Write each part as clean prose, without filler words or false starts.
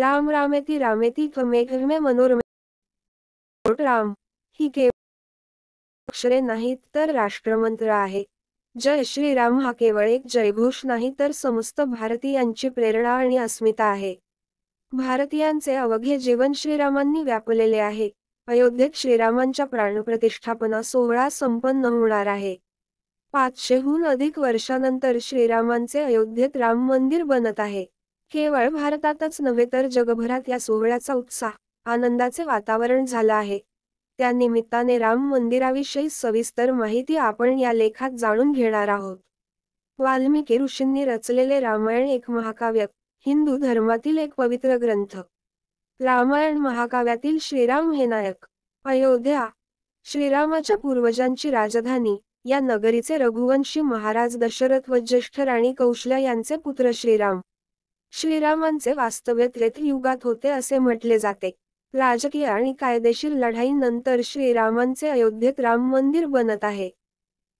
राम रामेती रामेती मेघमे मनोरमे. राम ही केवळ अक्षरे नाहीत तर राष्ट्रमंत्र आहे. जय श्रीराम हा केवळ एक जयघोष नाही तर समस्त भारतीयांची प्रेरणा आणि अस्मिता आहे. भारतीयांचे अवघे जीवन श्रीरामांनी व्यापलेले आहे. अयोध्येत श्रीरामांच्या प्राणप्रतिष्ठापना सोहळा संपन्न होणार आहे. 500हून अधिक वर्षानंतर श्रीरामांचे अयोध्येत राम मंदिर बनत आहे. केवळ भारतातच नव्हे तर जगभरात या सोहळ्याचा उत्साह, आनंदाचे वातावरण झालं आहे. त्या निमित्ताने राम मंदिराविषयी सविस्तर माहिती आपण या लेखात जाणून घेणार आहोत. वाल्मिकी ऋषींनी रचलेले रामायण एक महाकाव्य, हिंदू धर्मातील एक पवित्र ग्रंथ. रामायण महाकाव्यातील श्रीराम हे नायक. अयोध्या, श्रीरामाच्या पूर्वजांची राजधानी. या नगरीचे रघुवंशी महाराज दशरथ व ज्येष्ठ राणी कौशल्या यांचे पुत्र श्रीराम. श्रीरामांचे वास्तव्य त्रेतायुगात होते असे म्हटले जाते. राजकीय आणि कायदेशीर लढाईनंतर श्रीरामांचे अयोध्येत राम मंदिर बनत आहे.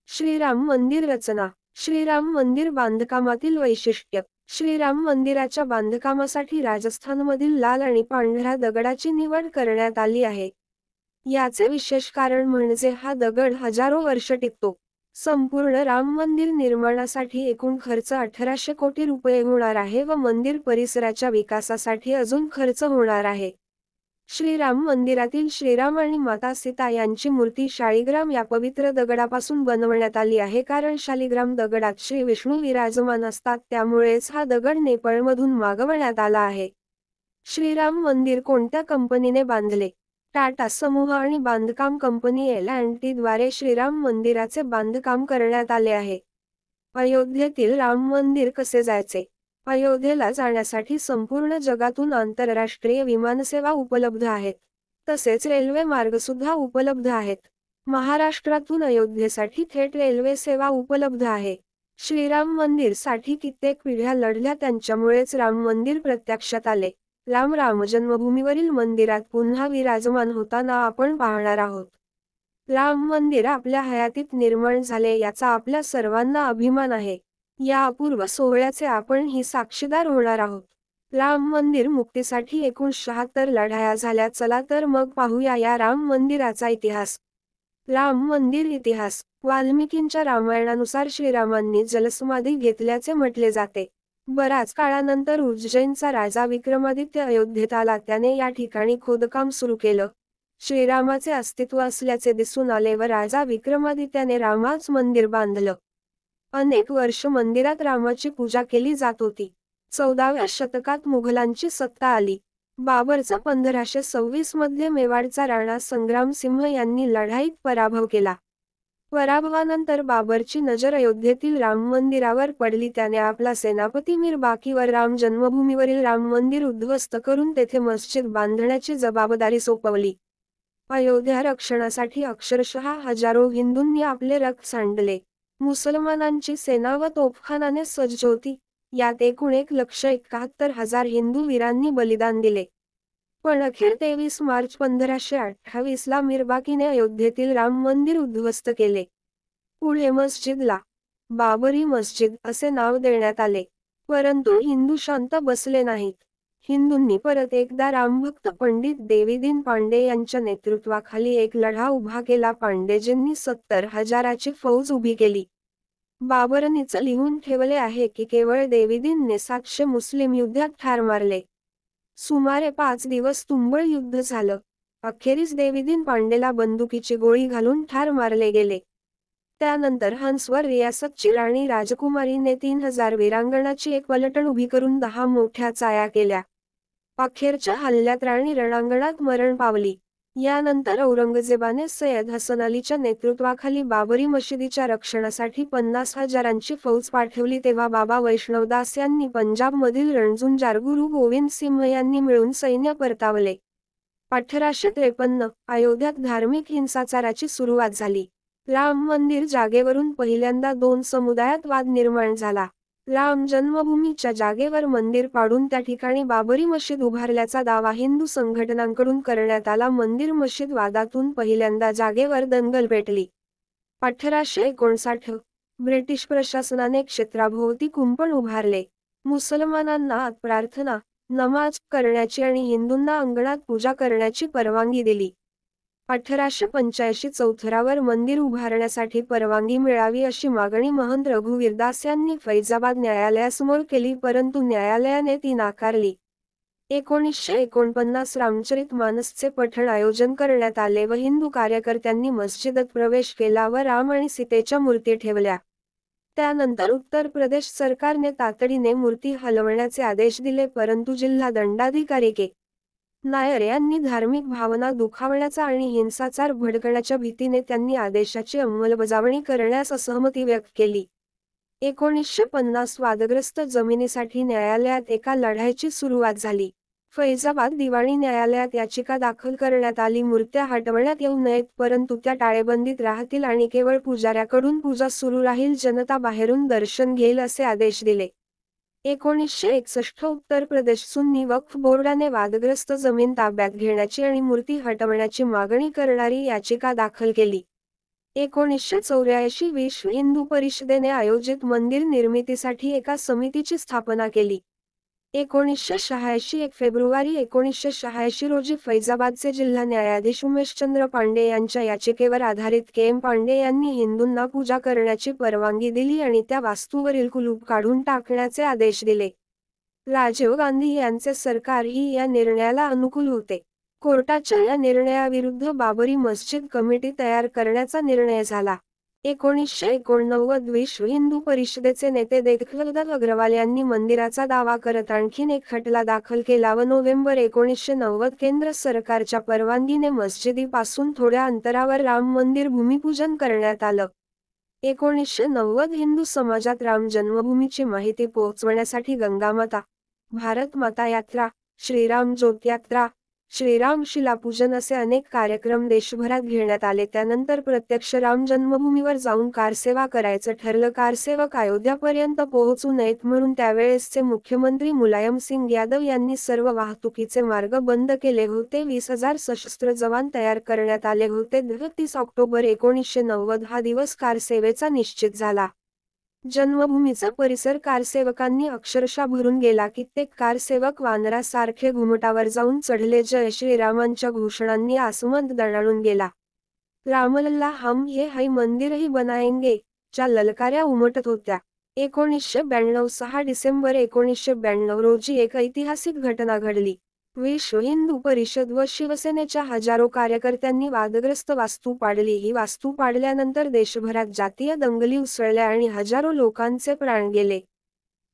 श्रीराम मंदिर रचना. श्रीराम मंदिर बांधकामातील वैशिष्ट्य. श्रीराम मंदिराच्या बांधकामासाठी राजस्थानमधील लाल आणि पांढऱ्या दगडाची निवड करण्यात आली आहे. याचे विशेष कारण म्हणजे हा दगड हजारो वर्ष टिकतो. संपूर्ण राम मंदिर निर्माणासाठी एकूण खर्च 1800 कोटी रुपये होणार आहे व मंदिर परिसराच्या विकासासाठी अजून खर्च होणार आहे. श्रीराम मंदिरातील श्रीराम आणि माता सीता यांची मूर्ती शालिग्राम या पवित्र दगडापासून बनवण्यात आली आहे. कारण शालिग्राम दगडात श्री विष्णू विराजमान असतात, त्यामुळेच हा दगड नेपाळमधून मागवण्यात आला आहे. श्रीराम मंदिर कोणत्या कंपनीने बांधले? टाटा समूह आणि बांधकाम कंपनी L&T द्वारे श्रीराम मंदिराचे बांधकाम करण्यात आले आहे. अयोध्येतील राम मंदिर कसे जायचे? अयोध्येला जाण्यासाठी संपूर्ण जगातून आंतरराष्ट्रीय विमानसेवा उपलब्ध आहेत. तसेच रेल्वे मार्ग सुद्धा उपलब्ध आहेत. महाराष्ट्रातून अयोध्येसाठी थेट रेल्वे सेवा उपलब्ध आहे. श्रीराम मंदिर साठी कित्येक पिढ्या लढल्या, त्यांच्यामुळेच राम मंदिर प्रत्यक्षात आले. राम रामजन्मभूमीवरील मंदिरात पुन्हा विराजमान होताना आपण पाहणार आहोत. राम मंदिर आपल्या हयातीत निर्माण झाले याचा आपल्या सर्वांना अभिमान आहे. या अपूर्व सोहळ्याचे आपण ही साक्षीदार होणार आहोत. राम मंदिर मुक्तीसाठी एकूण 76 लढाया झाल्या. चला तर मग पाहूया या राम मंदिराचा इतिहास. राम मंदिर इतिहास. वाल्मिकींच्या रामायणानुसार श्रीरामांनी जलसमाधी घेतल्याचे म्हटले जाते. बराच काळानंतर उज्जैनचा राजा विक्रमादित्य अयोध्येत आला. त्याने या ठिकाणी खोदकाम सुरू केलं. श्रीरामाचे अस्तित्व असल्याचे दिसून आले व राजा विक्रमादित्याने रामाच मंदिर बांधलं. अनेक वर्ष मंदिरात रामाची पूजा केली जात होती. 14व्या शतकात मुघलांची सत्ता आली. बाबरचा 1526 मध्ये मेवाडचा राणा संग्रामसिंह यांनी लढाईत पराभव केला. पराभवानंतर बाबरची नजर अयोध्येतील राम मंदिरावर पडली. त्याने आपला सेनापती मीर बाकीवर राम जन्मभूमीवरील राम मंदिर उद्ध्वस्त करून तेथे मस्जिद बांधण्याची जबाबदारी सोपवली. अयोध्या रक्षणासाठी अक्षरशः हजारो हिंदूंनी आपले रक्त सांडले. मुसलमानांची सेना व तोफखानाने सज्ज होती. यात एकूण 1,71,000 हिंदू वीरांनी बलिदान दिले. पण अखेर 23 मार्च 1528 ला मीरबाकीने अयोध्येतील राम मंदिर उद्ध्वस्त केले. पुढे मस्जिदला बाबरी मस्जिद असे नाव देण्यात आले. परंतु हिंदू शांत बसले नाहीत. हिंदूंनी परत एकदा रामभक्त पंडित देवीदीन पांडे यांच्या नेतृत्वाखाली एक लढा उभा केला. पांडेजींनी 70,000ची फौज उभी केली. बाबरनीच लिहून ठेवले आहे की केवळ देवीदीनने 700 मुस्लिम युद्धात ठार मारले. सुमारे 5 दिवस तुंबळ युद्ध झालं. अखेरीस देवीदीन पांडेला बंदुकीची गोळी घालून ठार मारले गेले. त्यानंतर हंसवर रियासतची राणी राजकुमारीने 3000 वीरांगणाची एक पलटण उभी करून 10 मोठ्या चाया केल्या. अखेरच्या हल्ल्यात राणी रणांगणात मरण पावली. यानंतर औरंगजेबाने सय्यद हसन अलीच्या नेतृत्वाखाली बाबरी मशिदीच्या रक्षणासाठी 50,000ची फौज पाठवली. तेव्हा बाबा वैष्णवदास यांनी पंजाबमधील रणझुंजार गुरु गोविंद सिंह यांनी मिळून सैन्य परतावले. 1853 अयोध्यात धार्मिक हिंसाचाराची सुरुवात झाली. राम मंदिर जागेवरून पहिल्यांदा 2 समुदायात वाद निर्माण झाला. राम जन्मभूमीच्या जागेवर मंदिर पाडून त्या ठिकाणी बाबरी मशीद उभारल्याचा दावा हिंदू संघटनांकडून करण्यात आला. मंदिर मशीद वादातून पहिल्यांदा जागेवर दंगल पेटली. 1859 ब्रिटिश प्रशासनाने क्षेत्राभोवती कुंपण उभारले. मुसलमानांना आत प्रार्थना, नमाज करण्याची आणि हिंदूंना अंगणात पूजा करण्याची परवानगी दिली. 1885 चौथरावर मंदिर उभारण्यासाठी परवानगी मिळावी अशी मागणी महंत रघुवीरदास यांनी फैजाबाद न्यायालयासमोर केली, परंतु न्यायालयाने ती नाकारली. 1949 रामचरित मानसचे पठण आयोजन करण्यात आले व हिंदू कार्यकर्त्यांनी मस्जिदत प्रवेश केला व राम आणि सीतेच्या मूर्ती ठेवल्या. त्यानंतर उत्तर प्रदेश सरकारने तातडीने मूर्ती हलवण्याचे आदेश दिले, परंतु जिल्हा दंडाधिकारी के. नायर यांनी धार्मिक भावना दुखावण्याचा आणि हिंसाचार भडकण्याच्या भीतीने त्यांनी आदेशाची अंमलबजावणी करण्यास असहमती व्यक्त केली. 1950 वादग्रस्त जमिनीसाठी न्यायालयात एका लढाईची सुरुवात झाली. फैजाबाद दिवाणी न्यायालयात याचिका दाखल करण्यात आली. मूर्त्या हटवण्यात येऊ नयेत, परंतु त्या टाळेबंदीत राहतील आणि केवळ पुजाऱ्याकडून पूजा सुरू राहील, जनता बाहेरून दर्शन घेईल असे आदेश दिले. 1961 उत्तर प्रदेश सुन्नी वक्फ बोर्डाने वादग्रस्त जमीन ताब्यात घेण्याची आणि मूर्ती हटवण्याची मागणी करणारी याचिका दाखल केली. 1984 विश्व हिंदू परिषदेने आयोजित मंदिर निर्मितीसाठी एका समितीची स्थापना केली. 1986 1 फेब्रुवारी 1986 रोजी फैजाबादचे जिल्हा न्यायाधीश उमेशचंद्र पांडे यांच्या याचिकेवर आधारित के. एम. पांडे यांनी हिंदूंना पूजा करण्याची परवानगी दिली आणि त्या वास्तूवरील कुलूप काढून टाकण्याचे आदेश दिले. राजीव गांधी यांचे सरकारही या निर्णयाला अनुकूल होते. कोर्टाच्या या निर्णयाविरुद्ध बाबरी मस्जिद कमिटी तयार करण्याचा निर्णय झाला. 1989 विश्व हिंदू परिषदेचे नेते देखलदत्त अग्रवाल यांनी मंदिराचा दावा करत आणखीन एक खटला दाखल केला व नोव्हेंबर 1990 केंद्र सरकारच्या परवानगीने मस्जिदीपासून थोड्या अंतरावर राम मंदिर भूमिपूजन करण्यात आलं. 1990 हिंदू समाजात राम जन्मभूमीची माहिती पोहोचवण्यासाठी गंगामाता, भारत माता यात्रा, श्रीराम ज्योत यात्रा, श्रीराम शिलापूजन असे अनेक कार्यक्रम देशभरात घेण्यात आले. त्यानंतर प्रत्यक्ष राम जन्मभूमीवर जाऊन कारसेवा करायचं ठरलं. कारसेवक अयोध्यापर्यंत पोहोचू नयेत म्हणून त्यावेळेसचे मुख्यमंत्री मुलायम सिंग यादव यांनी सर्व वाहतुकीचे मार्ग बंद केले होते. 20,000 सशस्त्र जवान तयार करण्यात आले होते. 30 ऑक्टोबर 1990 हा दिवस कारसेवेचा निश्चित झाला. जन्मभूमीचा परिसर कारसेवकांनी अक्षरशः भरून गेला. कित्येक कारसेवक वानरासारखे घुमटावर जाऊन चढले. जय श्रीरामांच्या घोषणांनी आसमंत दणाणून गेला. रामलल्ला हम ये है मंदिरही बनाएंगे च्या ललकाऱ्या उमटत होत्या. 1992 6 डिसेंबर 1992 रोजी एक ऐतिहासिक घटना घडली. विश्व हिंदू परिषद व शिवसेनेच्या हजारो कार्यकर्त्यांनी वादग्रस्त वास्तू पाडली. ही वास्तू पाडल्यानंतर देशभरात जातीय दंगली उसळल्या आणि हजारो लोकांचे प्राण गेले.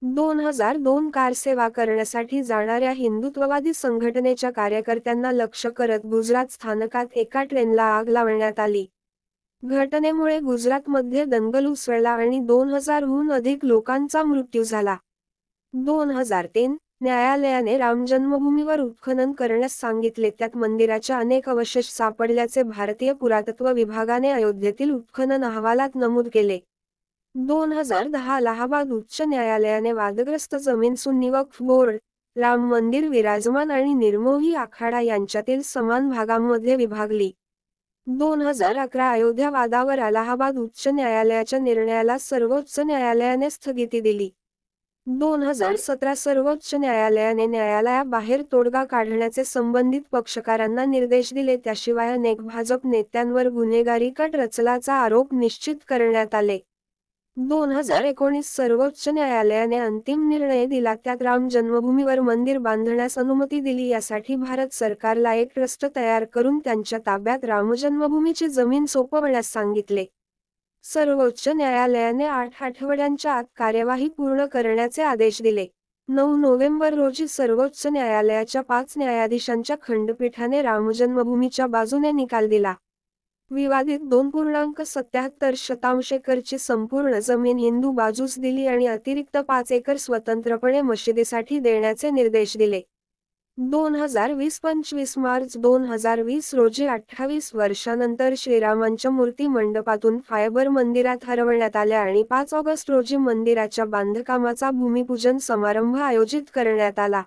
2002 कारसेवा करण्यासाठी जाणाऱ्या हिंदुत्ववादी संघटनेच्या कार्यकर्त्यांना लक्ष्य करत गुजरात स्थानकात एका ट्रेनला आग लावण्यात आली. घटनेमुळे गुजरातमध्ये दंगल उसळला आणि 2000हून अधिक लोकांचा मृत्यू झाला. 2003 न्यायालयाने राम जन्मभूमीवर उत्खनन करण्यास सांगितले. त्यात मंदिराच्या अनेक अवशेष सापडल्याचे भारतीय पुरातत्व विभागाने अयोध्येतील उत्खनन अहवालात नमूद केले. 2010 अलाहाबाद उच्च न्यायालयाने वादग्रस्त जमीन सुन्नी वक्फ बोर्ड, राम मंदिर विराजमान आणि निर्मोही आखाडा यांच्यातील समान भागांमध्ये विभागली. 2011 अयोध्या वादावर अलाहाबाद उच्च न्यायालयाच्या निर्णयाला सर्वोच्च न्यायालयाने स्थगिती दिली. 2017 सर्वोच्च न्यायालयाने न्यायालयाबाहेर तोडगा काढण्याचे संबंधित पक्षकारांना निर्देश दिले. त्याशिवाय अनेक भाजप नेत्यांवर गुन्हेगारी कट रचल्याचा आरोप निश्चित करण्यात आले. 2019 सर्वोच्च न्यायालयाने अंतिम निर्णय दिला. त्यात राम जन्मभूमीवर मंदिर बांधण्यास अनुमती दिली. यासाठी भारत सरकारला एक ट्रस्ट तयार करून त्यांच्या ताब्यात रामजन्मभूमीची जमीन सोपवण्यास सांगितले. सर्वोच्च न्यायालयाने 8 आठवड्यांच्या आत कार्यवाही पूर्ण करण्याचे आदेश दिले. 9 नोव्हेंबर रोजी सर्वोच्च न्यायालयाच्या 5 न्यायाधीशांच्या खंडपीठाने रामजन्मभूमीच्या बाजूने निकाल दिला. विवादित 2.77 एकरची संपूर्ण जमीन हिंदू बाजूस दिली आणि अतिरिक्त 5 एकर स्वतंत्रपणे मशिदीसाठी देण्याचे निर्देश दिले. 2020-25 मार्च 2020 रोजी 28 वर्षांनंतर श्रीरामांच्या मूर्ती मंडपातून फायबर मंदिरात हलवण्यात आल्या आणि 5 ऑगस्ट रोजी मंदिराच्या बांधकामाचा भूमिपूजन समारंभ आयोजित करण्यात आला.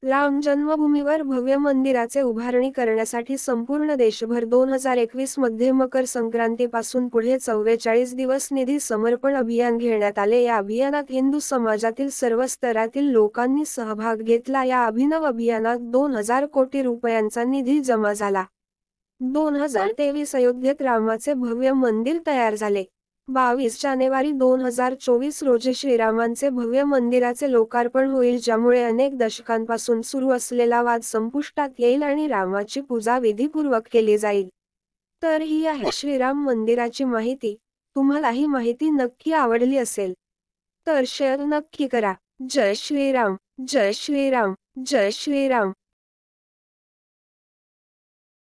राम जन्मभूमीवर भव्य मंदिराचे उभारणी करण्यासाठी संपूर्ण देशभर 2021 मध्ये मकर संक्रांतीपासून पुढे 44 दिवस निधी समर्पण अभियान घेण्यात आले. या अभियानात हिंदू समाजातील सर्व स्तरातील लोकांनी सहभाग घेतला. या अभिनव अभियानात 2000 कोटी रुपयांचा निधी जमा झाला. 2023 अयोध्येत रामाचे भव्य मंदिर तयार झाले. 22 जानेवारी 2024 रोजी श्रीरामांचे भव्य मंदिराचे लोकार्पण होईल, ज्यामुळे अनेक दशकांपासून सुरू असलेला वाद संपुष्टात येईल आणि रामाची पूजा विधीपूर्वक केली जाईल. तर ही आहे श्रीराम मंदिराची माहिती. तुम्हाला ही माहिती नक्की आवडली असेल तर शेअर नक्की करा. जय श्रीराम, जय श्रीराम, जय श्रीराम.